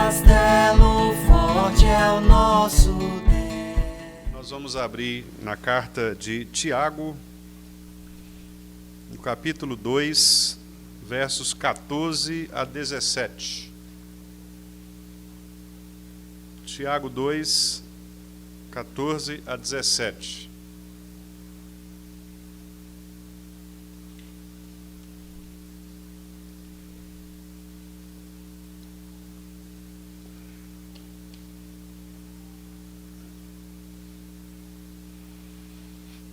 castelo forte é o nosso Deus. Nós vamos abrir na carta de Tiago, no capítulo 2, versos 14 a 17. Tiago 2, 14 a 17.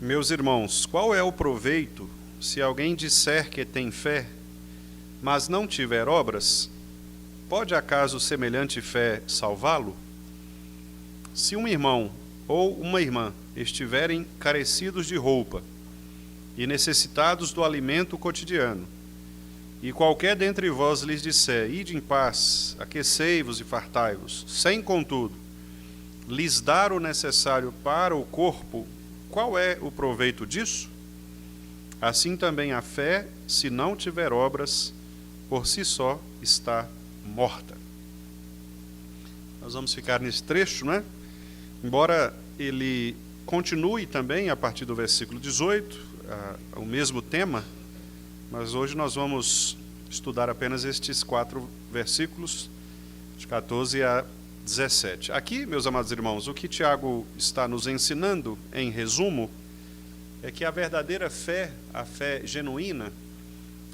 Meus irmãos, qual é o proveito se alguém disser que tem fé, mas não tiver obras? Pode acaso semelhante fé salvá-lo? Se um irmão ou uma irmã estiverem carecidos de roupa e necessitados do alimento cotidiano, e qualquer dentre vós lhes disser, ide em paz, aquecei-vos e fartai-vos, sem, contudo, lhes dar o necessário para o corpo, qual é o proveito disso? Assim também a fé, se não tiver obras, por si só está morta. Nós vamos ficar nesse trecho, né? Embora ele continue também a partir do versículo 18, o mesmo tema, mas hoje nós vamos estudar apenas estes 4 versículos, de 14 a 17. Aqui, meus amados irmãos, o que Tiago está nos ensinando, em resumo, é que a verdadeira fé, a fé genuína,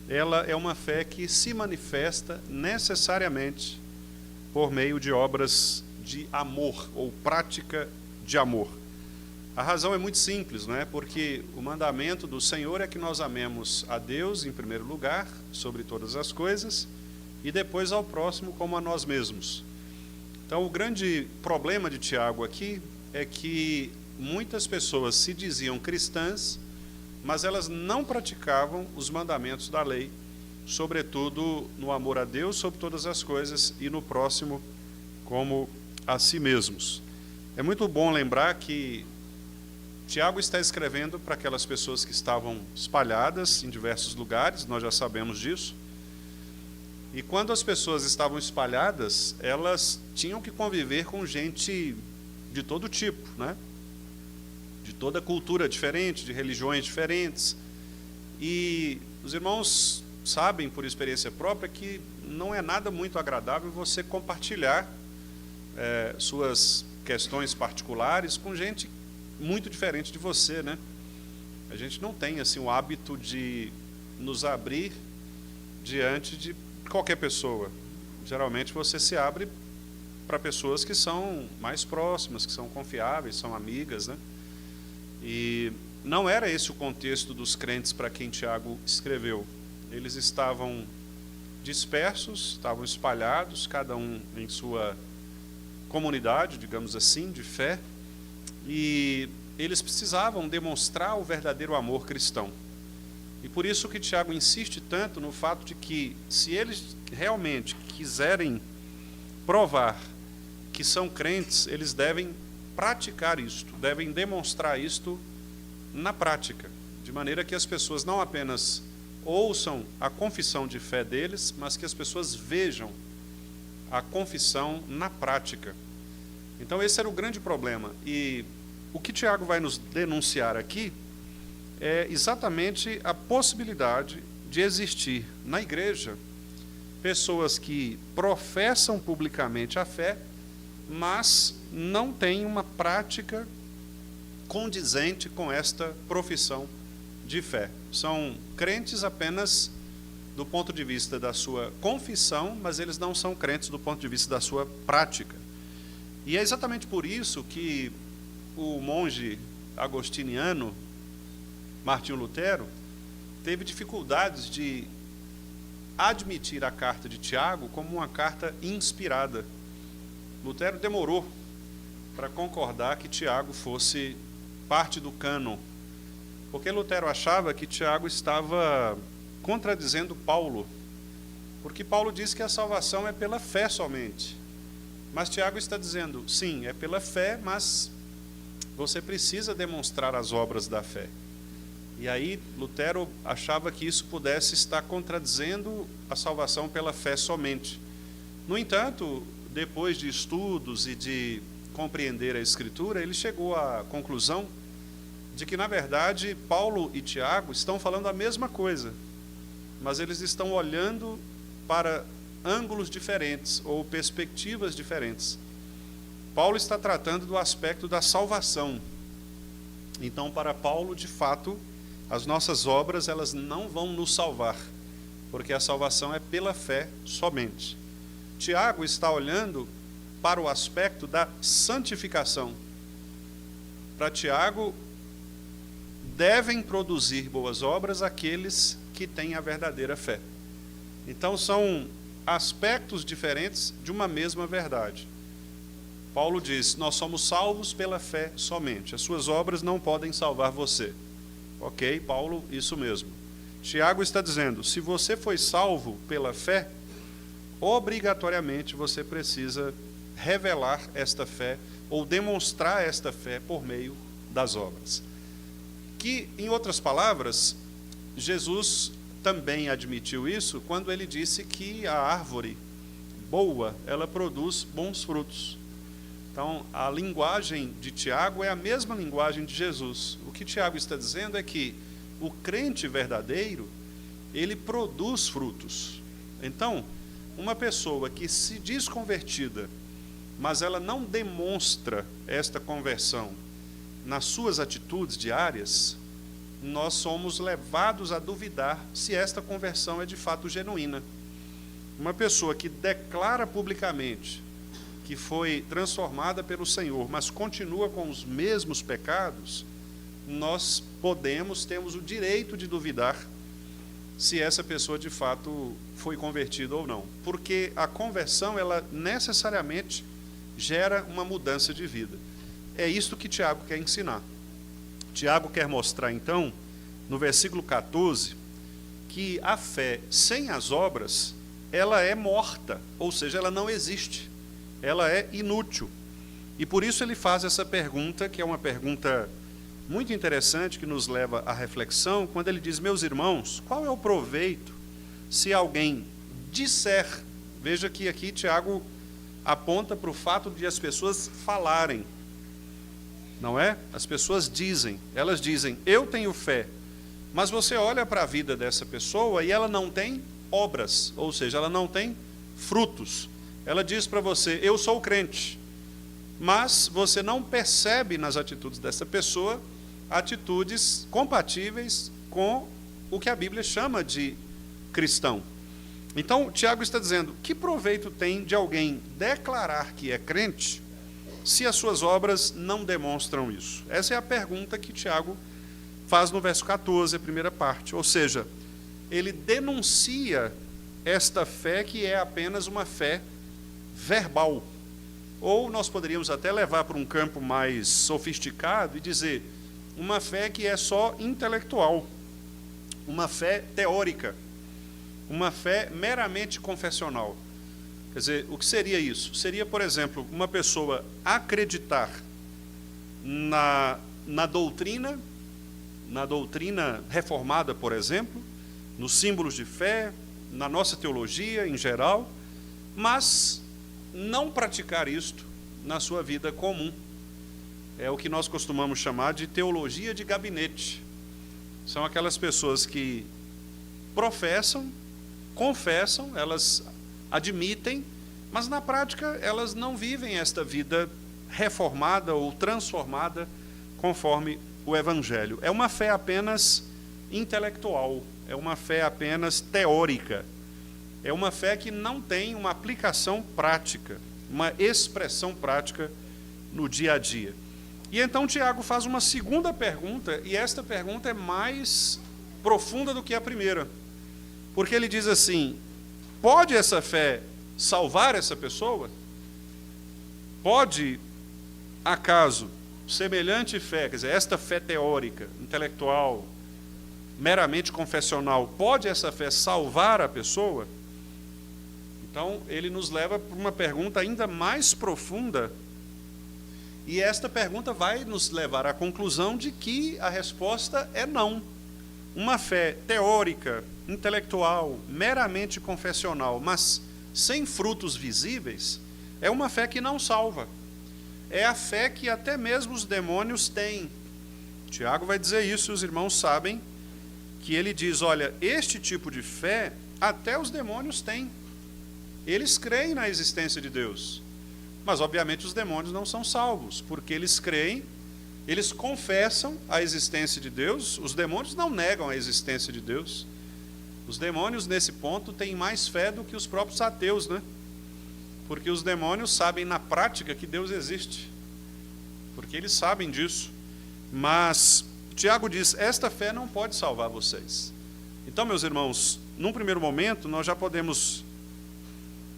ela é uma fé que se manifesta necessariamente por meio de obras de amor, ou prática de amor. A razão é muito simples, não é? Porque o mandamento do Senhor é que nós amemos a Deus, em primeiro lugar, sobre todas as coisas, e depois ao próximo como a nós mesmos. Então, o grande problema de Tiago aqui é que muitas pessoas se diziam cristãs, mas elas não praticavam os mandamentos da lei, sobretudo no amor a Deus sobre todas as coisas e no próximo como a si mesmos. É muito bom lembrar que Tiago está escrevendo para aquelas pessoas que estavam espalhadas em diversos lugares, nós já sabemos disso. E quando as pessoas estavam espalhadas, elas tinham que conviver com gente de todo tipo, né? De toda cultura diferente, de religiões diferentes. E os irmãos sabem, por experiência própria, que não é nada muito agradável você compartilhar suas questões particulares com gente muito diferente de você, né? A gente não tem assim, o hábito de nos abrir diante de qualquer pessoa. Geralmente você se abre para pessoas que são mais próximas, que são confiáveis, são amigas, né? E não era esse o contexto dos crentes para quem Tiago escreveu. Eles estavam dispersos, estavam espalhados, cada um em sua comunidade, digamos assim, de fé, e eles precisavam demonstrar o verdadeiro amor cristão. E por isso que Tiago insiste tanto no fato de que, se eles realmente quiserem provar que são crentes, eles devem praticar isto, devem demonstrar isto na prática, de maneira que as pessoas não apenas ouçam a confissão de fé deles, mas que as pessoas vejam a confissão na prática. Então esse era o grande problema. E o que Tiago vai nos denunciar aqui é exatamente a possibilidade de existir na igreja pessoas que professam publicamente a fé, mas não têm uma prática condizente com esta profissão de fé. São crentes apenas do ponto de vista da sua confissão, mas eles não são crentes do ponto de vista da sua prática. E é exatamente por isso que o monge agostiniano Martinho Lutero teve dificuldades de admitir a carta de Tiago como uma carta inspirada. Lutero demorou para concordar que Tiago fosse parte do cânon, porque Lutero achava que Tiago estava contradizendo Paulo, porque Paulo diz que a salvação é pela fé somente, mas Tiago está dizendo, sim, é pela fé, mas você precisa demonstrar as obras da fé. E aí Lutero achava que isso pudesse estar contradizendo a salvação pela fé somente. No entanto, depois de estudos e de compreender a Escritura, ele chegou à conclusão de que, na verdade, Paulo e Tiago estão falando a mesma coisa, mas eles estão olhando para ângulos diferentes ou perspectivas diferentes. Paulo está tratando do aspecto da salvação. Então, para Paulo, de fato, as nossas obras elas não vão nos salvar, porque a salvação é pela fé somente. Tiago está olhando para o aspecto da santificação. Para Tiago, devem produzir boas obras aqueles que têm a verdadeira fé. Então, são aspectos diferentes de uma mesma verdade. Paulo diz, nós somos salvos pela fé somente. As suas obras não podem salvar você. Ok, Paulo, isso mesmo. Tiago está dizendo, se você foi salvo pela fé, obrigatoriamente você precisa revelar esta fé ou demonstrar esta fé por meio das obras. Que, em outras palavras, Jesus também admitiu isso quando ele disse que a árvore boa, ela produz bons frutos. Então, a linguagem de Tiago é a mesma linguagem de Jesus. O que Tiago está dizendo é que o crente verdadeiro, ele produz frutos. Então, uma pessoa que se diz convertida, mas ela não demonstra esta conversão nas suas atitudes diárias, nós somos levados a duvidar se esta conversão é de fato genuína. Uma pessoa que declara publicamente que foi transformada pelo Senhor, mas continua com os mesmos pecados, nós temos o direito de duvidar se essa pessoa de fato foi convertida ou não. Porque a conversão, ela necessariamente gera uma mudança de vida. É isto que Tiago quer ensinar. Tiago quer mostrar, então, no versículo 14, que a fé sem as obras, ela é morta, ou seja, ela não existe. Ela é inútil. E por isso ele faz essa pergunta, que é uma pergunta muito interessante, que nos leva à reflexão, quando ele diz, meus irmãos, qual é o proveito se alguém disser, veja que aqui Tiago aponta para o fato de as pessoas falarem, não é? As pessoas dizem, elas dizem, eu tenho fé, mas você olha para a vida dessa pessoa e ela não tem obras, ou seja, ela não tem frutos. Ela diz para você, eu sou crente, mas você não percebe nas atitudes dessa pessoa atitudes compatíveis com o que a Bíblia chama de cristão. Então, Tiago está dizendo, que proveito tem de alguém declarar que é crente se as suas obras não demonstram isso? Essa é a pergunta que Tiago faz no verso 14, a primeira parte. Ou seja, ele denuncia esta fé que é apenas uma fé verbal. Ou nós poderíamos até levar para um campo mais sofisticado e dizer, uma fé que é só intelectual, uma fé teórica, uma fé meramente confessional. Quer dizer, o que seria isso? Seria, por exemplo, uma pessoa acreditar na doutrina reformada, por exemplo, nos símbolos de fé, na nossa teologia em geral, mas não praticar isto na sua vida comum. É o que nós costumamos chamar de teologia de gabinete. São aquelas pessoas que professam, confessam, elas admitem, mas na prática elas não vivem esta vida reformada ou transformada conforme o Evangelho. É uma fé apenas intelectual, é uma fé apenas teórica, é uma fé que não tem uma aplicação prática, uma expressão prática no dia a dia. E então Tiago faz uma segunda pergunta, e esta pergunta é mais profunda do que a primeira, porque ele diz assim, pode essa fé salvar essa pessoa? Pode, acaso, semelhante fé, quer dizer, esta fé teórica, intelectual, meramente confessional, pode essa fé salvar a pessoa? Então, ele nos leva para uma pergunta ainda mais profunda, e esta pergunta vai nos levar à conclusão de que a resposta é não. Uma fé teórica, intelectual, meramente confessional, mas sem frutos visíveis, é uma fé que não salva. É a fé que até mesmo os demônios têm. Tiago vai dizer isso, os irmãos sabem, que ele diz, olha, este tipo de fé até os demônios têm. Eles creem na existência de Deus. Mas, obviamente, os demônios não são salvos, porque eles creem, eles confessam a existência de Deus. Os demônios não negam a existência de Deus. Os demônios, nesse ponto, têm mais fé do que os próprios ateus, né? Porque os demônios sabem na prática que Deus existe. Porque eles sabem disso. Mas Tiago diz, esta fé não pode salvar vocês. Então, meus irmãos, num primeiro momento, nós já podemos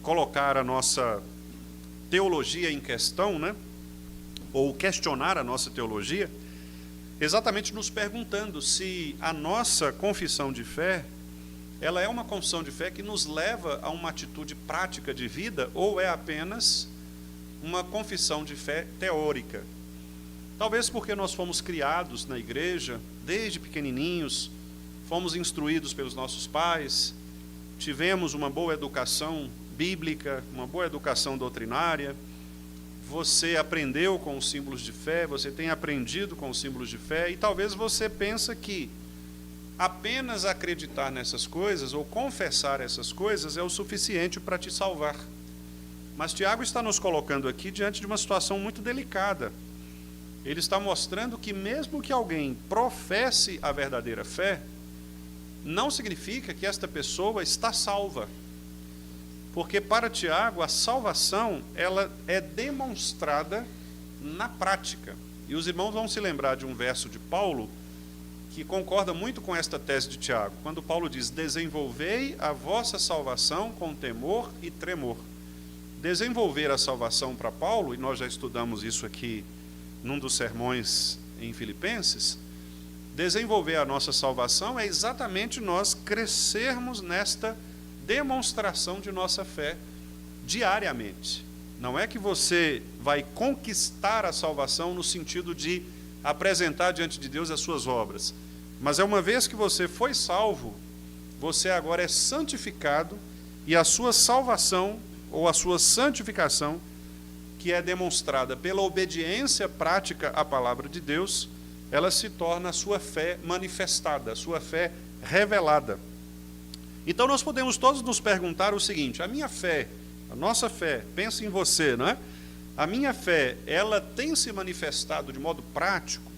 colocar a nossa teologia em questão, né? Ou questionar a nossa teologia, exatamente nos perguntando se a nossa confissão de fé, ela é uma confissão de fé que nos leva a uma atitude prática de vida, ou é apenas uma confissão de fé teórica. Talvez porque nós fomos criados na igreja, desde pequenininhos, fomos instruídos pelos nossos pais, tivemos uma boa educação bíblica, uma boa educação doutrinária, você aprendeu com os símbolos de fé, você tem aprendido com os símbolos de fé, e talvez você pense que apenas acreditar nessas coisas, ou confessar essas coisas, é o suficiente para te salvar. Mas Tiago está nos colocando aqui diante de uma situação muito delicada. Ele está mostrando que mesmo que alguém professe a verdadeira fé, não significa que esta pessoa está salva. Porque para Tiago, a salvação, ela é demonstrada na prática. E os irmãos vão se lembrar de um verso de Paulo, que concorda muito com esta tese de Tiago, quando Paulo diz, desenvolvei a vossa salvação com temor e tremor. Desenvolver a salvação para Paulo, e nós já estudamos isso aqui num dos sermões em Filipenses, desenvolver a nossa salvação é exatamente nós crescermos nesta demonstração de nossa fé diariamente. Não é que você vai conquistar a salvação no sentido de apresentar diante de Deus as suas obras, mas é uma vez que você foi salvo, você agora é santificado, e a sua salvação ou a sua santificação, que é demonstrada pela obediência prática à palavra de Deus, ela se torna a sua fé manifestada, a sua fé revelada. Então nós podemos todos nos perguntar o seguinte, a minha fé, a nossa fé, pensa em você, não é? A minha fé, ela tem se manifestado de modo prático,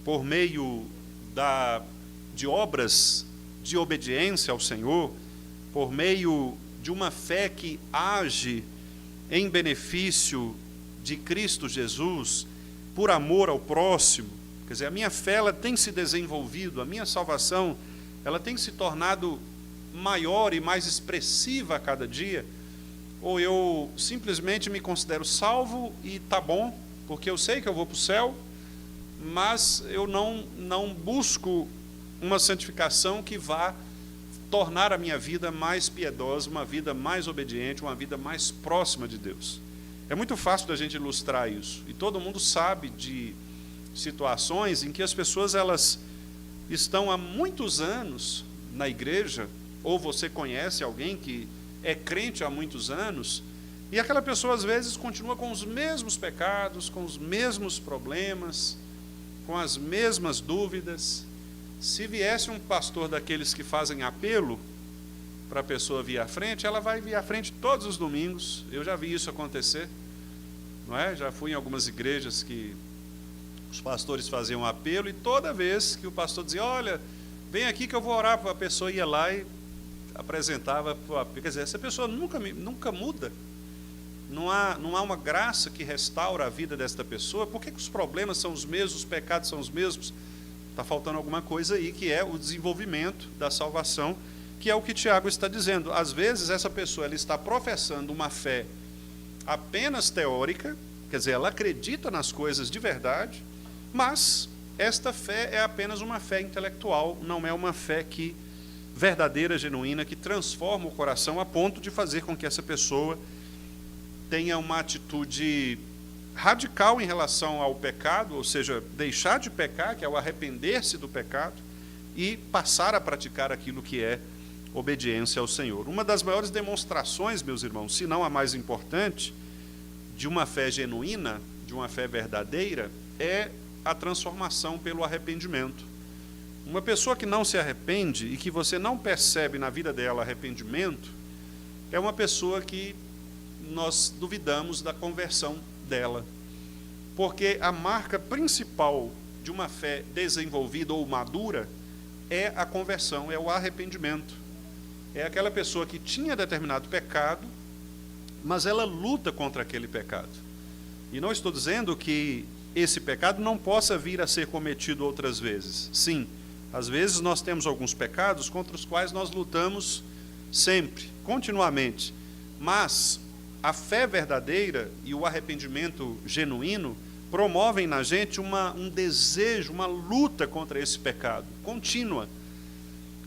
por meio de obras de obediência ao Senhor, por meio de uma fé que age em benefício de Cristo Jesus, por amor ao próximo. Quer dizer, a minha fé, ela tem se desenvolvido, a minha salvação, ela tem se tornado maior e mais expressiva a cada dia, ou eu simplesmente me considero salvo e está bom, porque eu sei que eu vou para o céu, mas eu não busco uma santificação que vá tornar a minha vida mais piedosa, uma vida mais obediente, uma vida mais próxima de Deus. É muito fácil da gente ilustrar isso, e todo mundo sabe de situações em que as pessoas elas estão há muitos anos na igreja, ou você conhece alguém que é crente há muitos anos, e aquela pessoa às vezes continua com os mesmos pecados, com os mesmos problemas, com as mesmas dúvidas. Se viesse um pastor daqueles que fazem apelo para a pessoa vir à frente, ela vai vir à frente todos os domingos. Eu já vi isso acontecer, não é? Já fui em algumas igrejas que os pastores faziam apelo, e toda vez que o pastor dizia, olha, vem aqui que eu vou orar, a pessoa ia lá e apresentava para o apelo. Quer dizer, essa pessoa nunca muda. Não há uma graça que restaura a vida desta pessoa. Por que os problemas são os mesmos, os pecados são os mesmos? Está faltando alguma coisa aí, que é o desenvolvimento da salvação, que é o que Tiago está dizendo. Às vezes essa pessoa ela está professando uma fé apenas teórica, quer dizer, ela acredita nas coisas de verdade, mas esta fé é apenas uma fé intelectual, não é uma fé verdadeira, genuína, que transforma o coração a ponto de fazer com que essa pessoa tenha uma atitude radical em relação ao pecado, ou seja, deixar de pecar, que é o arrepender-se do pecado, e passar a praticar aquilo que é obediência ao Senhor. Uma das maiores demonstrações, meus irmãos, se não a mais importante, de uma fé genuína, de uma fé verdadeira, é a transformação pelo arrependimento. Uma pessoa que não se arrepende e que você não percebe na vida dela arrependimento, é uma pessoa que nós duvidamos da conversão dela. Porque a marca principal de uma fé desenvolvida ou madura é a conversão, é o arrependimento. É aquela pessoa que tinha determinado pecado, mas ela luta contra aquele pecado. E não estou dizendo que esse pecado não possa vir a ser cometido outras vezes. Sim, às vezes nós temos alguns pecados contra os quais nós lutamos sempre, continuamente. Mas a fé verdadeira e o arrependimento genuíno promovem na gente um desejo, uma luta contra esse pecado, contínua.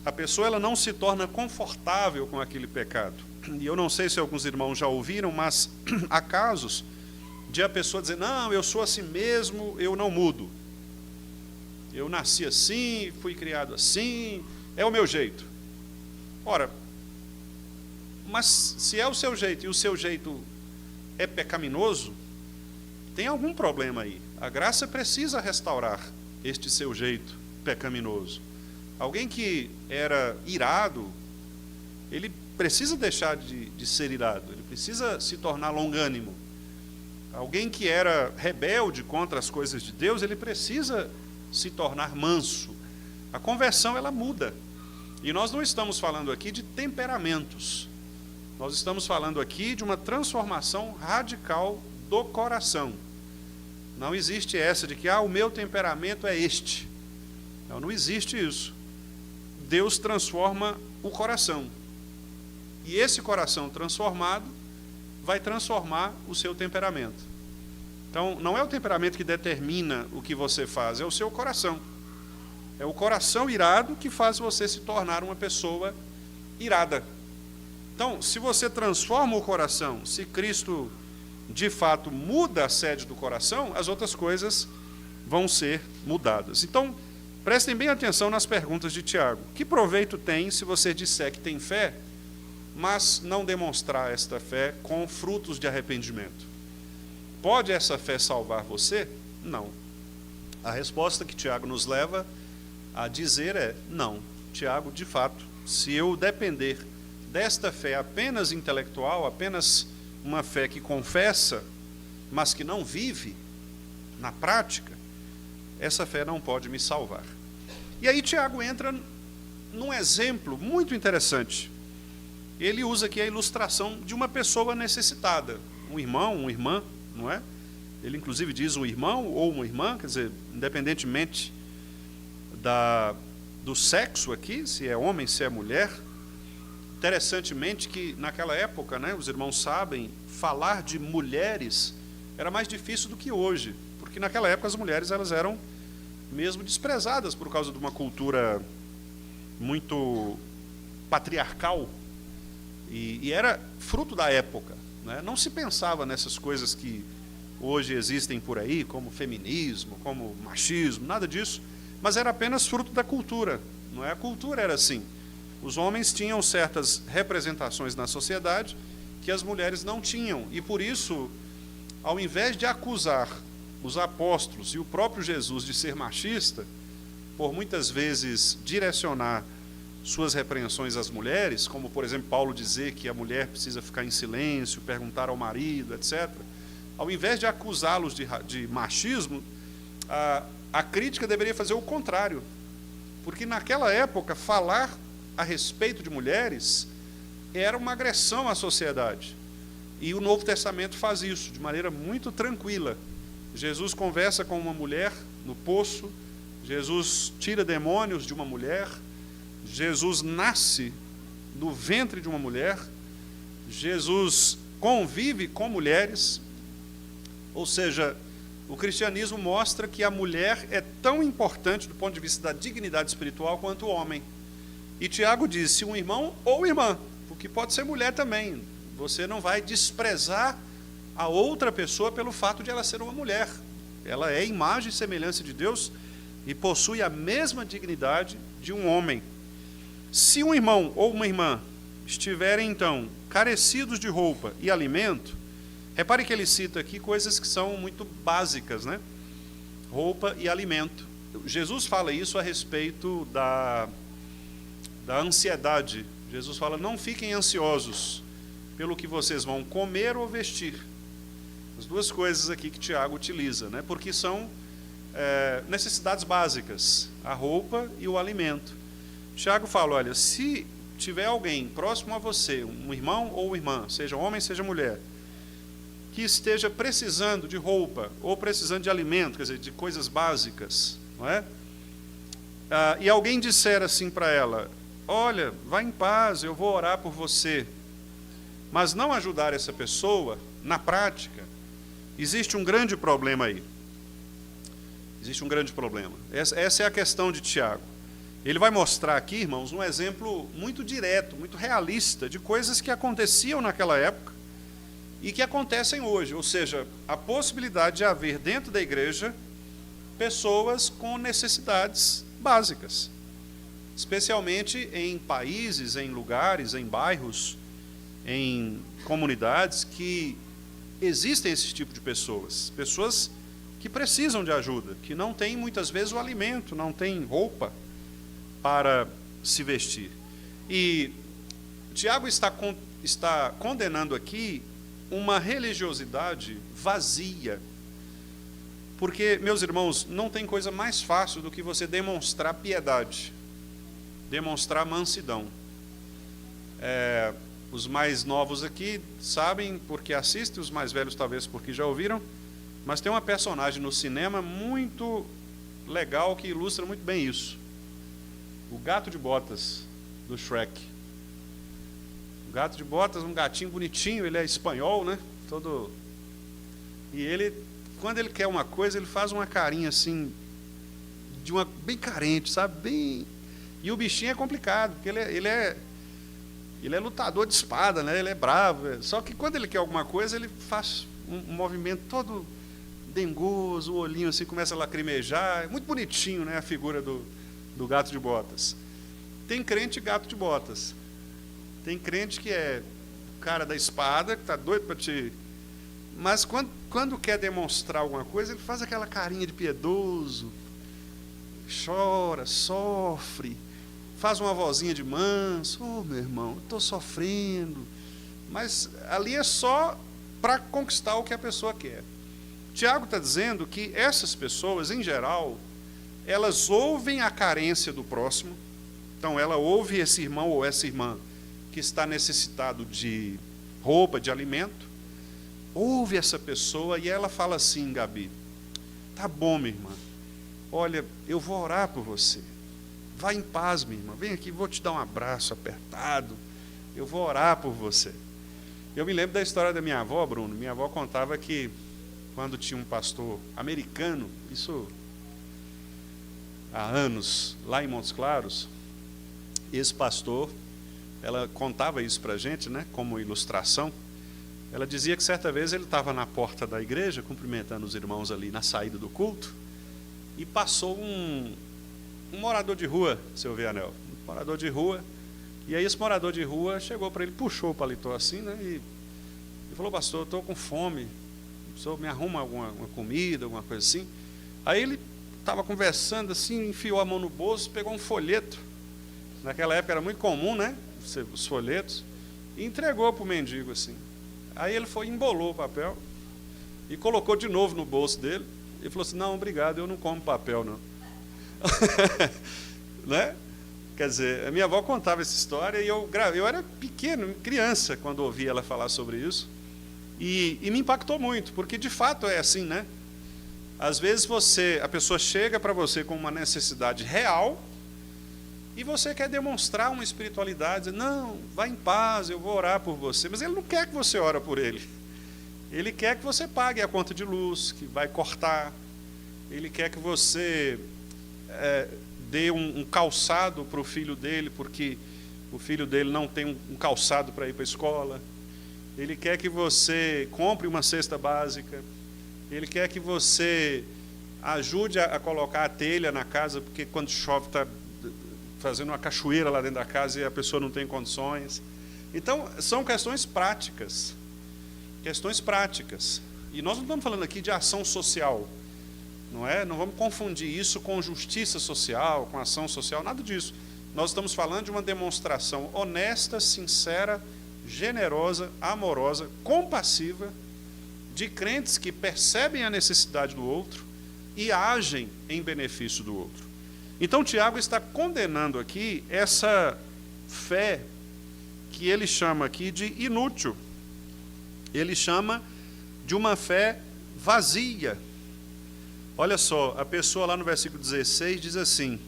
A pessoa ela não se torna confortável com aquele pecado. E eu não sei se alguns irmãos já ouviram, mas há casos de a pessoa dizer, não, eu sou assim mesmo, eu não mudo. Eu nasci assim, fui criado assim, é o meu jeito. Ora, mas se é o seu jeito e o seu jeito é pecaminoso, tem algum problema aí. A graça precisa restaurar este seu jeito pecaminoso. Alguém que era irado, ele precisa deixar de ser irado, ele precisa se tornar longânimo. Alguém que era rebelde contra as coisas de Deus, ele precisa se tornar manso. A conversão, ela muda. E nós não estamos falando aqui de temperamentos. Nós estamos falando aqui de uma transformação radical do coração. Não existe essa de que, o meu temperamento é este. Não existe isso. Deus transforma o coração. E esse coração transformado vai transformar o seu temperamento. Então, não é o temperamento que determina o que você faz, é o seu coração. É o coração irado que faz você se tornar uma pessoa irada. Então, se você transforma o coração, se Cristo de fato muda a sede do coração, as outras coisas vão ser mudadas. Então, prestem bem atenção nas perguntas de Tiago. Que proveito tem se você disser que tem fé, mas não demonstrar esta fé com frutos de arrependimento? Pode essa fé salvar você? Não. A resposta que Tiago nos leva a dizer é não. Tiago, de fato, se eu depender desta fé apenas intelectual, apenas uma fé que confessa, mas que não vive na prática, essa fé não pode me salvar. E aí Tiago entra num exemplo muito interessante. Ele usa aqui a ilustração de uma pessoa necessitada, um irmão, uma irmã, não é? Ele inclusive diz um irmão ou uma irmã, quer dizer, independentemente do sexo aqui, se é homem, se é mulher. Interessantemente que naquela época, né, os irmãos sabem, falar de mulheres era mais difícil do que hoje, porque naquela época as mulheres elas eram mesmo desprezadas por causa de uma cultura muito patriarcal, e era fruto da época, né? Não se pensava nessas coisas que hoje existem por aí, como feminismo, como machismo, nada disso, mas era apenas fruto da cultura, não é? A cultura era assim. Os homens tinham certas representações na sociedade que as mulheres não tinham. E por isso, ao invés de acusar os apóstolos e o próprio Jesus de ser machista, por muitas vezes direcionar suas repreensões às mulheres, como, por exemplo, Paulo dizer que a mulher precisa ficar em silêncio, perguntar ao marido, etc., ao invés de acusá-los de machismo, a crítica deveria fazer o contrário. Porque naquela época, falar a respeito de mulheres era uma agressão à sociedade. E o Novo Testamento faz isso de maneira muito tranquila. Jesus conversa com uma mulher no poço, Jesus tira demônios de uma mulher, Jesus nasce do ventre de uma mulher, Jesus convive com mulheres. Ou seja, o cristianismo mostra que a mulher é tão importante do ponto de vista da dignidade espiritual quanto o homem. E Tiago diz, se um irmão ou irmã, porque pode ser mulher também, você não vai desprezar a outra pessoa pelo fato de ela ser uma mulher. Ela é imagem e semelhança de Deus e possui a mesma dignidade de um homem. Se um irmão ou uma irmã estiverem, então, carecidos de roupa e alimento, Repare que ele cita aqui coisas que são muito básicas, né? Roupa e alimento. Jesus fala isso a respeito da ansiedade. Jesus fala, não fiquem ansiosos pelo que vocês vão comer ou vestir. As duas coisas aqui que Tiago utiliza, né? Porque são necessidades básicas, a roupa e o alimento. Tiago fala, olha, se tiver alguém próximo a você, um irmão ou irmã, seja homem, seja mulher, que esteja precisando de roupa ou precisando de alimento, quer dizer, de coisas básicas, não é? E alguém disser assim para ela, olha, vá em paz, eu vou orar por você, mas não ajudar essa pessoa, na prática, existe um grande problema aí. Existe um grande problema. Essa é a questão de Tiago. Ele vai mostrar aqui, irmãos, um exemplo muito direto, muito realista, de coisas que aconteciam naquela época e que acontecem hoje. Ou seja, a possibilidade de haver dentro da igreja pessoas com necessidades básicas. Especialmente em países, em lugares, em bairros, em comunidades que existem esse tipo de pessoas. Pessoas que precisam de ajuda, que não têm muitas vezes o alimento, não têm roupa para se vestir. E Tiago está condenando aqui uma religiosidade vazia. Porque, meus irmãos, não tem coisa mais fácil do que você demonstrar piedade, demonstrar mansidão. Os mais novos aqui sabem porque assistem, os mais velhos talvez porque já ouviram, mas tem uma personagem no cinema muito legal que ilustra muito bem isso. O Gato de Botas, do Shrek. O Gato de Botas, um gatinho bonitinho, ele é espanhol, né? E ele, quando ele quer uma coisa, ele faz uma carinha assim, bem carente, sabe? E o bichinho é complicado, porque ele é lutador de espada, né? Ele é bravo. Só que quando ele quer alguma coisa, ele faz um movimento todo dengoso, o olhinho assim começa a lacrimejar. É muito bonitinho, né? A figura do gato de botas. Tem crente gato de botas. Tem crente que é o cara da espada, que está doido para te... Mas quando quer demonstrar alguma coisa, ele faz aquela carinha de piedoso, chora, sofre, faz uma vozinha de manso, meu irmão, estou sofrendo. Mas ali é só para conquistar o que a pessoa quer. Tiago está dizendo que essas pessoas, em geral, elas ouvem a carência do próximo. Então, ela ouve esse irmão ou essa irmã que está necessitado de roupa, de alimento, ouve essa pessoa e ela fala assim, Gabi, tá bom, minha irmã, olha, eu vou orar por você, vai em paz, minha irmã, vem aqui, vou te dar um abraço apertado, eu vou orar por você. Eu me lembro da história da minha avó, Bruno. Minha avó contava que quando tinha um pastor americano, isso há anos, lá em Montes Claros, esse pastor, ela contava isso para a gente, né, como ilustração. Ela dizia que certa vez ele estava na porta da igreja, cumprimentando os irmãos ali na saída do culto, e passou um morador de rua, seu Vianel, um morador de rua, e aí esse morador de rua chegou para ele, puxou o paletó assim, né, e falou, pastor, eu estou com fome, o senhor me arruma alguma comida, alguma coisa assim. Aí ele estava conversando assim, enfiou a mão no bolso, pegou um folheto, naquela época era muito comum, né, os folhetos, e entregou para o mendigo assim. Aí ele foi, embolou o papel e colocou de novo no bolso dele e falou assim, não, obrigado, eu não como papel não. Né? Quer dizer, a minha avó contava essa história e eu era pequeno, criança, quando ouvi ela falar sobre isso, e me impactou muito, porque de fato é assim, né? Às vezes a pessoa chega para você com uma necessidade real e você quer demonstrar uma espiritualidade, dizer, não, vá em paz, eu vou orar por você. Mas ele não quer que você ore por ele. Ele quer que você pague a conta de luz, que vai cortar. Ele quer que você dê um calçado para o filho dele, porque o filho dele não tem um calçado para ir para a escola. Ele quer que você compre uma cesta básica. Ele quer que você ajude a colocar a telha na casa, porque quando chove está fazendo uma cachoeira lá dentro da casa e a pessoa não tem condições. Então, são questões práticas. questões práticas. E nós não estamos falando aqui de ação social, não é? Não vamos confundir isso com justiça social, com ação social, nada disso. Nós estamos falando de uma demonstração honesta, sincera, generosa, amorosa, compassiva, de crentes que percebem a necessidade do outro e agem em benefício do outro. Então, Tiago está condenando aqui essa fé que ele chama aqui de inútil. Ele chama de uma fé vazia. Olha só, a pessoa lá no versículo 16 diz assim: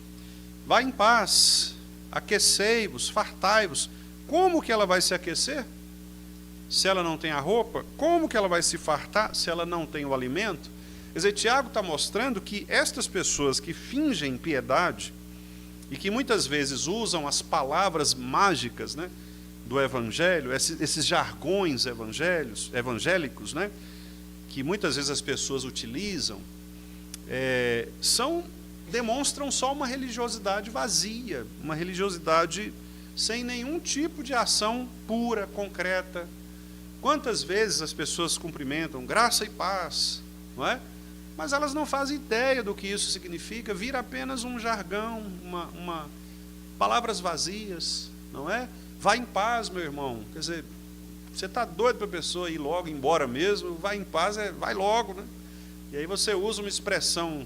vai em paz, aquecei-vos, fartai-vos. Como que ela vai se aquecer se ela não tem a roupa? Como que ela vai se fartar se ela não tem o alimento? Quer dizer, Tiago está mostrando que estas pessoas que fingem piedade e que muitas vezes usam as palavras mágicas, né, do Evangelho, esses jargões evangélicos, né, que muitas vezes as pessoas utilizam, demonstram só uma religiosidade vazia, uma religiosidade sem nenhum tipo de ação pura, concreta. Quantas vezes as pessoas cumprimentam graça e paz, não é? Mas elas não fazem ideia do que isso significa, vira apenas um jargão, palavras vazias, não é? Vai em paz, meu irmão. Quer dizer, você está doido para a pessoa ir logo embora mesmo, vai em paz, vai logo, né? E aí você usa uma expressão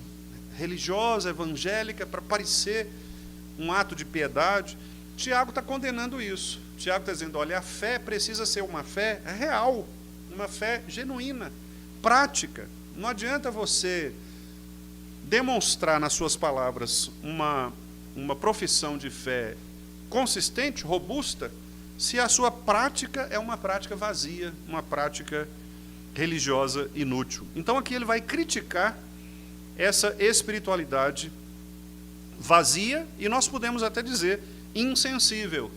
religiosa, evangélica, para parecer um ato de piedade. Tiago está condenando isso. Tiago está dizendo, olha, a fé precisa ser uma fé real, uma fé genuína, prática. Não adianta você demonstrar nas suas palavras uma profissão de fé consistente, robusta, se a sua prática é uma prática vazia, uma prática religiosa inútil. Então aqui ele vai criticar essa espiritualidade vazia e nós podemos até dizer insensível.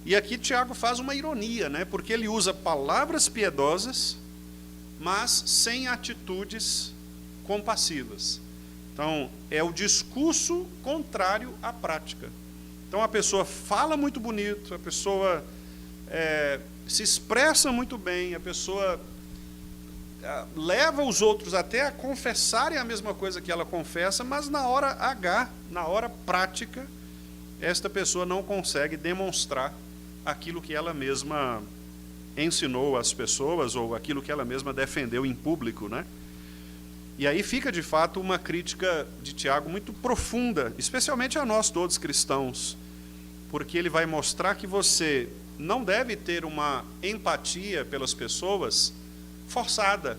E aqui Tiago faz uma ironia, né? Porque ele usa palavras piedosas, mas sem atitudes compassivas. Então, é o discurso contrário à prática. Então, a pessoa fala muito bonito, a pessoa se expressa muito bem, a pessoa leva os outros até a confessarem a mesma coisa que ela confessa, mas na hora H, na hora prática, esta pessoa não consegue demonstrar aquilo que ela mesma ensinou às pessoas, ou aquilo que ela mesma defendeu em público, né? E aí fica, de fato, uma crítica de Tiago muito profunda, especialmente a nós todos cristãos, porque ele vai mostrar que você não deve ter uma empatia pelas pessoas forçada,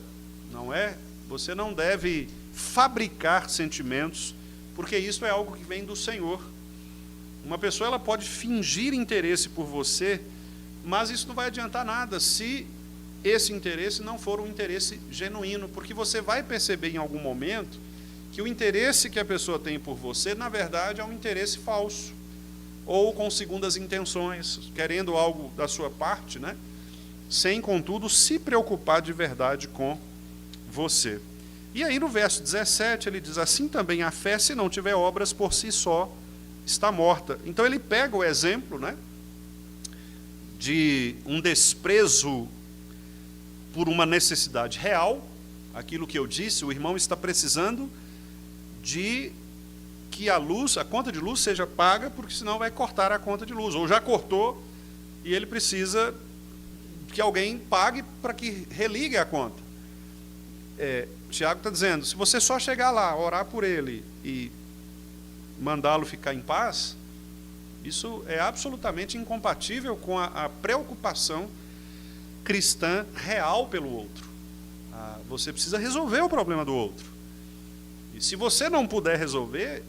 não é? Você não deve fabricar sentimentos, porque isso é algo que vem do Senhor. Uma pessoa ela pode fingir interesse por você, mas isso não vai adiantar nada se esse interesse não for um interesse genuíno, porque você vai perceber em algum momento que o interesse que a pessoa tem por você, na verdade, é um interesse falso, ou com segundas intenções, querendo algo da sua parte, né? Sem, contudo, se preocupar de verdade com você. E aí no verso 17 ele diz, assim também a fé, se não tiver obras por si só, está morta. Então ele pega o exemplo, né, de um desprezo por uma necessidade real, aquilo que eu disse, o irmão está precisando de que a conta de luz seja paga, porque senão vai cortar a conta de luz, ou já cortou, e ele precisa que alguém pague para que religue a conta. Tiago está dizendo, se você só chegar lá, orar por ele e mandá-lo ficar em paz, isso é absolutamente incompatível com a preocupação cristã real pelo outro. Você precisa resolver o problema do outro. E se você não puder resolver,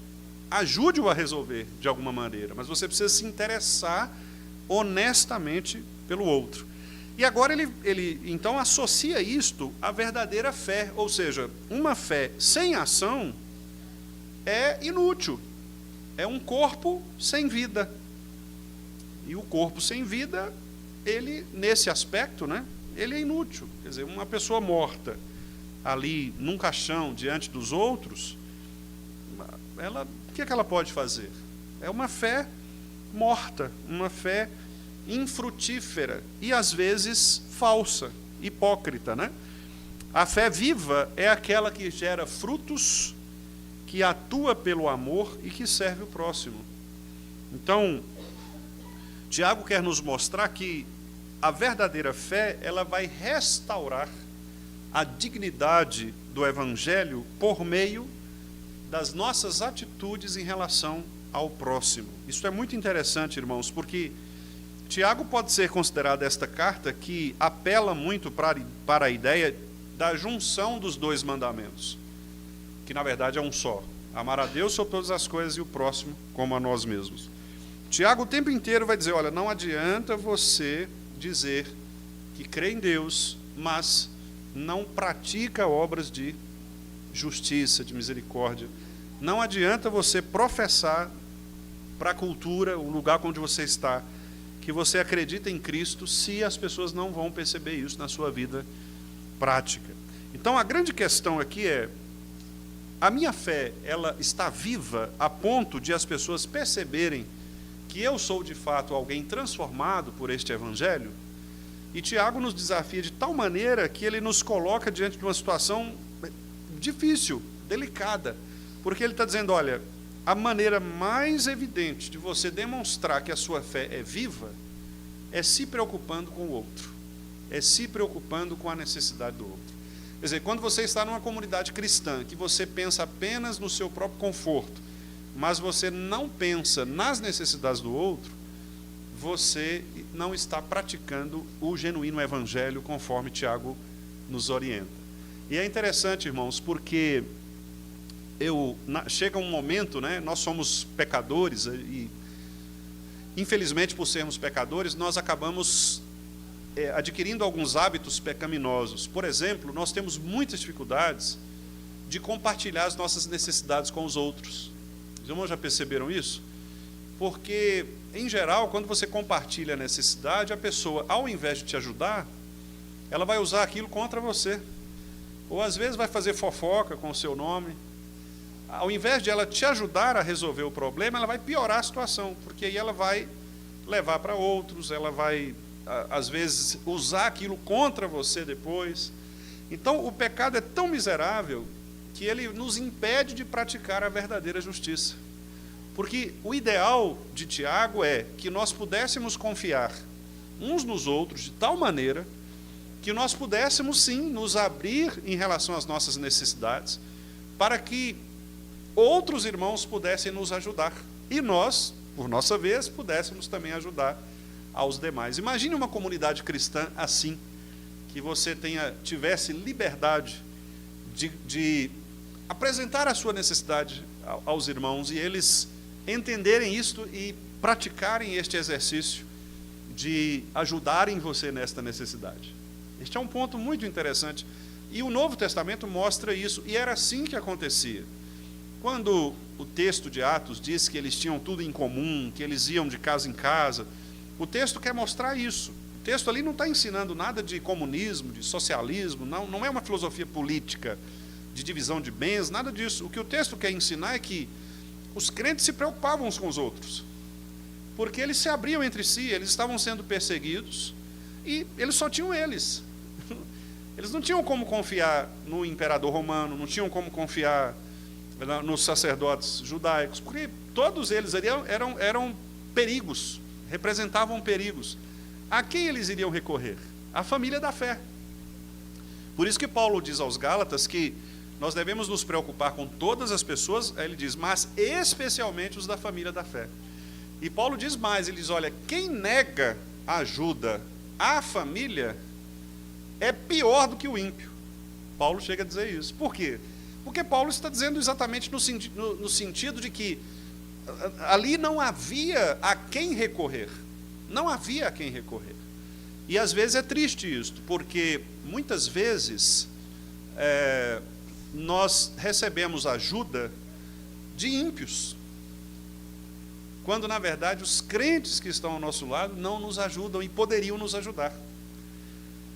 ajude-o a resolver de alguma maneira, mas você precisa se interessar honestamente pelo outro. E agora ele então associa isto à verdadeira fé, ou seja, uma fé sem ação é inútil, é um corpo sem vida. E o corpo sem vida, ele, nesse aspecto, né, ele é inútil. Quer dizer, uma pessoa morta ali num caixão diante dos outros, o que ela pode fazer? É uma fé morta, uma fé infrutífera e às vezes falsa. hipócrita, né? A fé viva é aquela que gera frutos, que atua pelo amor e que serve o próximo. Então, Tiago quer nos mostrar que a verdadeira fé, ela vai restaurar a dignidade do Evangelho por meio das nossas atitudes em relação ao próximo. Isso é muito interessante, irmãos, porque Tiago pode ser considerado esta carta que apela muito para a ideia da junção dos dois mandamentos, que na verdade é um só: amar a Deus sobre todas as coisas e o próximo como a nós mesmos. Tiago o tempo inteiro vai dizer: olha, não adianta você dizer que crê em Deus, mas não pratica obras de justiça, de misericórdia. Não adianta você professar para a cultura, o lugar onde você está, que você acredita em Cristo, se as pessoas não vão perceber isso na sua vida prática. Então a grande questão aqui é: a minha fé, ela está viva a ponto de as pessoas perceberem que eu sou de fato alguém transformado por este Evangelho? E Tiago nos desafia de tal maneira que ele nos coloca diante de uma situação difícil, delicada, porque ele está dizendo: olha, a maneira mais evidente de você demonstrar que a sua fé é viva é se preocupando com o outro, é se preocupando com a necessidade do outro. Quer dizer, quando você está numa comunidade cristã, que você pensa apenas no seu próprio conforto, mas você não pensa nas necessidades do outro, você não está praticando o genuíno Evangelho conforme Tiago nos orienta. E é interessante, irmãos, porque chega um momento, né, nós somos pecadores e, infelizmente, por sermos pecadores, nós acabamos adquirindo alguns hábitos pecaminosos. Por exemplo, nós temos muitas dificuldades de compartilhar as nossas necessidades com os outros. Os irmãos já perceberam isso? Porque, em geral, quando você compartilha a necessidade, a pessoa, ao invés de te ajudar, ela vai usar aquilo contra você. Ou, às vezes, vai fazer fofoca com o seu nome. Ao invés de ela te ajudar a resolver o problema, ela vai piorar a situação, porque aí ela vai levar para outros, ela vai, às vezes, usar aquilo contra você depois. Então, o pecado é tão miserável que ele nos impede de praticar a verdadeira justiça. Porque o ideal de Tiago é que nós pudéssemos confiar uns nos outros de tal maneira que nós pudéssemos, sim, nos abrir em relação às nossas necessidades, para que outros irmãos pudessem nos ajudar. E nós, por nossa vez, pudéssemos também ajudar aos demais. Imagine uma comunidade cristã assim, que você tivesse liberdade de apresentar a sua necessidade aos irmãos e eles entenderem isto e praticarem este exercício de ajudarem você nesta necessidade. Este é um ponto muito interessante. E o Novo Testamento mostra isso, e era assim que acontecia. Quando o texto de Atos diz que eles tinham tudo em comum, que eles iam de casa em casa, o texto quer mostrar isso. O texto ali não está ensinando nada de comunismo, de socialismo, não é uma filosofia política, de divisão de bens, nada disso. O que o texto quer ensinar é que os crentes se preocupavam uns com os outros, porque eles se abriam entre si, eles estavam sendo perseguidos, e eles só tinham eles. Eles não tinham como confiar no imperador romano, não tinham como confiar nos sacerdotes judaicos, porque todos eles eram perigos, representavam perigos. A quem eles iriam recorrer? A família da fé. Por isso que Paulo diz aos Gálatas que nós devemos nos preocupar com todas as pessoas, aí ele diz, mas especialmente os da família da fé. E Paulo diz mais, ele diz, olha, quem nega ajuda à família é pior do que o ímpio. Paulo chega a dizer isso. Por quê? Porque Paulo está dizendo exatamente no sentido de que ali não havia a quem recorrer. Não havia a quem recorrer. E às vezes é triste isto, porque muitas vezes nós recebemos ajuda de ímpios, quando na verdade os crentes que estão ao nosso lado não nos ajudam e poderiam nos ajudar.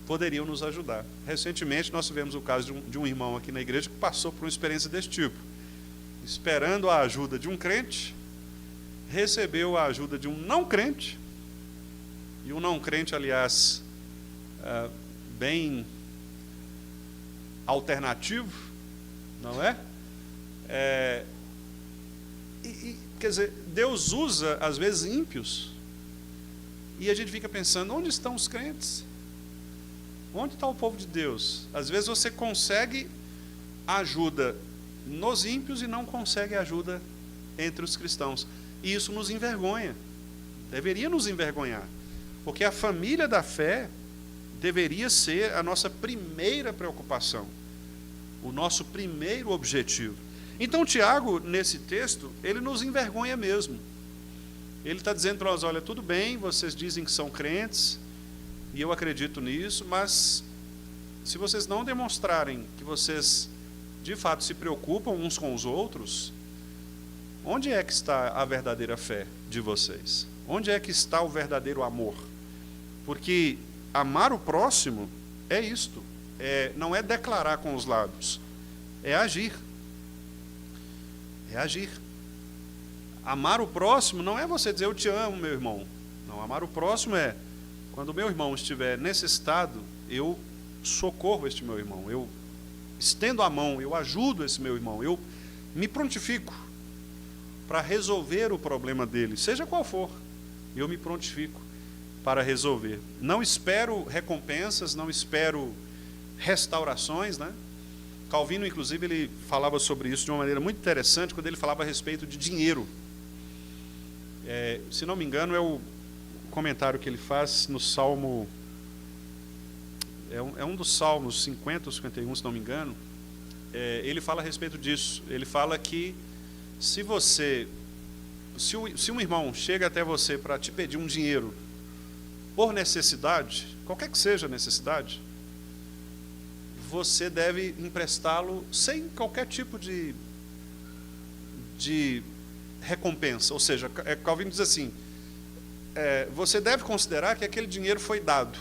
Poderiam nos ajudar. Recentemente nós tivemos o caso de um irmão aqui na igreja que passou por uma experiência desse tipo. Esperando a ajuda de um crente, recebeu a ajuda de um não crente, e o não crente, aliás, bem alternativo, não é? Quer dizer, Deus usa, às vezes, ímpios, e a gente fica pensando, onde estão os crentes? Onde está o povo de Deus? Às vezes você consegue ajuda nos ímpios e não consegue ajuda entre os cristãos. E isso nos envergonha. Deveria nos envergonhar. Porque a família da fé deveria ser a nossa primeira preocupação, o nosso primeiro objetivo. Então, Tiago, nesse texto, ele nos envergonha mesmo. Ele está dizendo para nós, olha, tudo bem, vocês dizem que são crentes, e eu acredito nisso, mas se vocês não demonstrarem que vocês, de fato, se preocupam uns com os outros, onde é que está a verdadeira fé de vocês? Onde é que está o verdadeiro amor? Porque amar o próximo é isto, não é declarar com os lábios, é agir. É agir. Amar o próximo não é você dizer, eu te amo, meu irmão. Não, amar o próximo é, quando o meu irmão estiver necessitado, eu socorro este meu irmão, eu estendo a mão, eu ajudo esse meu irmão, eu me prontifico para resolver o problema dele, seja qual for, eu me prontifico para resolver. Não espero recompensas, não espero restaurações, né? Calvino, inclusive, ele falava sobre isso de uma maneira muito interessante, quando ele falava a respeito de dinheiro. Se não me engano, é o comentário que ele faz no Salmo, é um dos Salmos 50 ou 51, se não me engano. Ele fala a respeito disso. Ele fala que se um irmão chega até você para te pedir um dinheiro por necessidade, qualquer que seja a necessidade, você deve emprestá-lo sem qualquer tipo de recompensa. Ou seja, Calvino diz assim, você deve considerar que aquele dinheiro foi dado.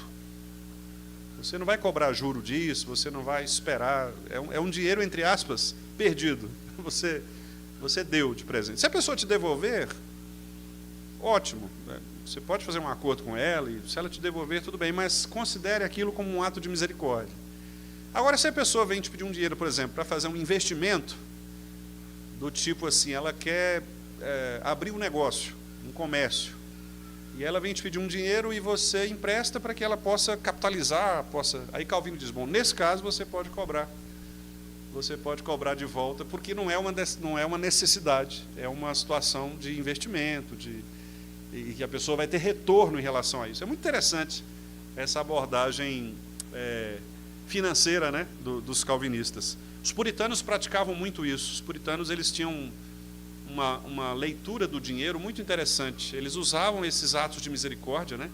Você não vai cobrar juro disso, você não vai esperar. É um dinheiro, entre aspas, perdido. Você deu de presente. Se a pessoa te devolver, ótimo. Você pode fazer um acordo com ela, e se ela te devolver, tudo bem, mas considere aquilo como um ato de misericórdia. Agora, se a pessoa vem te pedir um dinheiro, por exemplo, para fazer um investimento, do tipo assim, ela quer abrir um negócio, um comércio, e ela vem te pedir um dinheiro e você empresta para que ela possa capitalizar, Aí Calvino diz, bom, nesse caso você pode cobrar de volta, porque não é uma necessidade, é uma situação de investimento, e que a pessoa vai ter retorno em relação a isso. É muito interessante essa abordagem financeira, né, dos calvinistas. Os puritanos praticavam muito isso. Os puritanos, eles tinham uma leitura do dinheiro muito interessante. Eles usavam esses atos de misericórdia, né,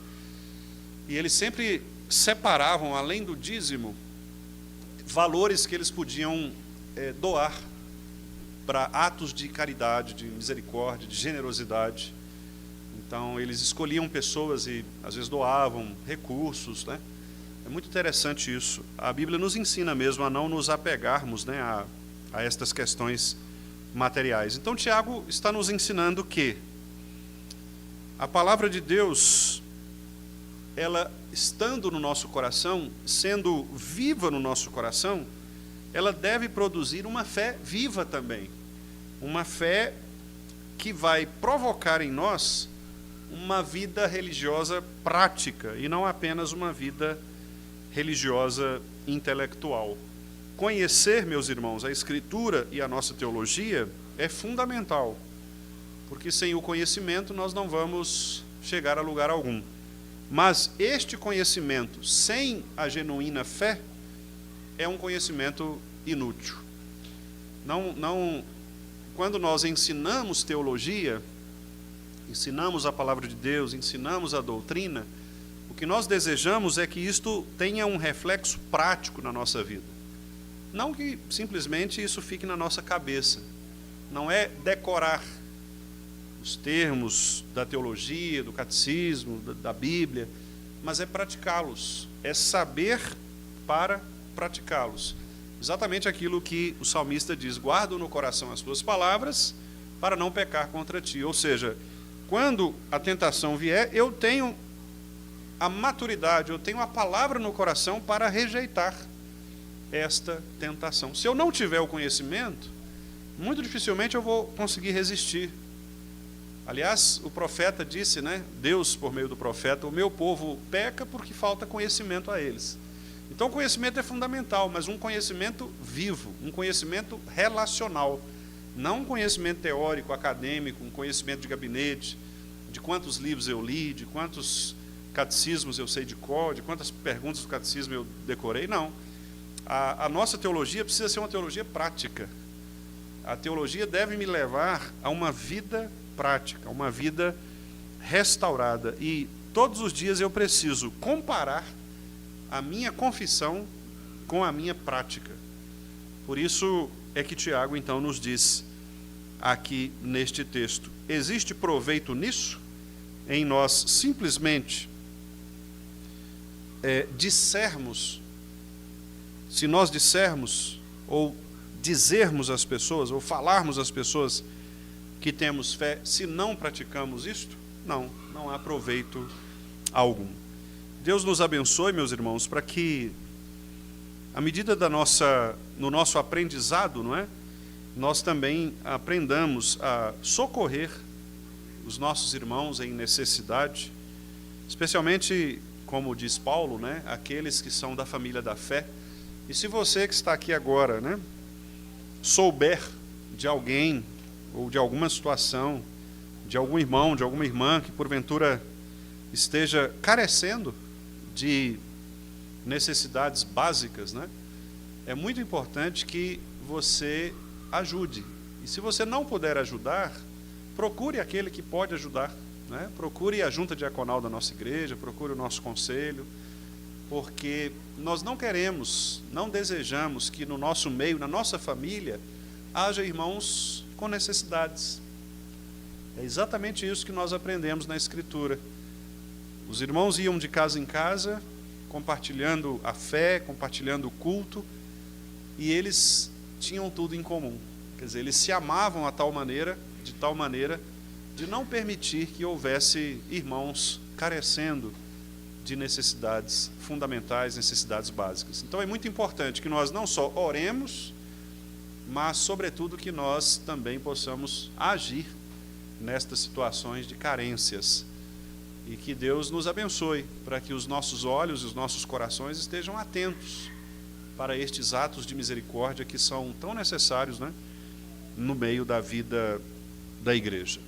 e eles sempre separavam, além do dízimo, valores que eles podiam doar para atos de caridade, de misericórdia, de generosidade. Então, eles escolhiam pessoas e, às vezes, doavam recursos, né? É muito interessante isso. A Bíblia nos ensina mesmo a não nos apegarmos, né, a estas questões materiais. Então, Tiago está nos ensinando que a palavra de Deus, ela estando no nosso coração, sendo viva no nosso coração, ela deve produzir uma fé viva também. Uma fé que vai provocar em nós uma vida religiosa prática e não apenas uma vida religiosa intelectual. Conhecer, meus irmãos, a Escritura e a nossa teologia é fundamental, porque sem o conhecimento nós não vamos chegar a lugar algum. Mas este conhecimento, sem a genuína fé, é um conhecimento inútil. Quando nós ensinamos teologia, ensinamos a palavra de Deus, ensinamos a doutrina, o que nós desejamos é que isto tenha um reflexo prático na nossa vida. Não que simplesmente isso fique na nossa cabeça. Não é decorar os termos da teologia, do catecismo, da Bíblia, mas é praticá-los, é saber para praticá-los. Exatamente aquilo que o salmista diz, guardo no coração as tuas palavras para não pecar contra ti. Ou seja, quando a tentação vier, eu tenho a maturidade, eu tenho a palavra no coração para rejeitar esta tentação. Se eu não tiver o conhecimento, muito dificilmente eu vou conseguir resistir. Aliás, o profeta disse, né, Deus, por meio do profeta, o meu povo peca porque falta conhecimento a eles. Então, o conhecimento é fundamental, mas um conhecimento vivo, um conhecimento relacional, não um conhecimento teórico, acadêmico, um conhecimento de gabinete, de quantos livros eu li, de quantos catecismos eu sei de cor, de quantas perguntas do catecismo eu decorei, não. A nossa teologia precisa ser uma teologia prática. A teologia deve me levar a uma vida prática, a uma vida restaurada. E todos os dias eu preciso comparar a minha confissão com a minha prática. Por isso é que Tiago, então, nos diz aqui neste texto: existe proveito nisso? Em nós simplesmente dissermos, se nós dissermos, ou dizermos às pessoas, ou falarmos às pessoas que temos fé, se não praticamos isto? Não, não há proveito algum. Deus nos abençoe, meus irmãos, para que, à medida no nosso aprendizado, não é? Nós também aprendamos a socorrer os nossos irmãos em necessidade, especialmente, como diz Paulo, né, aqueles que são da família da fé. E se você que está aqui agora, né, souber de alguém, ou de alguma situação, de algum irmão, de alguma irmã, que porventura esteja carecendo de necessidades básicas, né, é muito importante que você ajude. E se você não puder ajudar, procure aquele que pode ajudar, né? Procure a junta diaconal da nossa igreja, procure o nosso conselho, porque nós não queremos, não desejamos que no nosso meio, na nossa família, haja irmãos com necessidades. É exatamente isso que nós aprendemos na Escritura. Os irmãos iam de casa em casa, compartilhando a fé, compartilhando o culto, e eles tinham tudo em comum. Quer dizer, eles se amavam de tal maneira, de não permitir que houvesse irmãos carecendo de necessidades fundamentais, necessidades básicas. Então é muito importante que nós não só oremos, mas, sobretudo, que nós também possamos agir nestas situações de carências. E que Deus nos abençoe, para que os nossos olhos e os nossos corações estejam atentos para estes atos de misericórdia que são tão necessários, né, no meio da vida da igreja.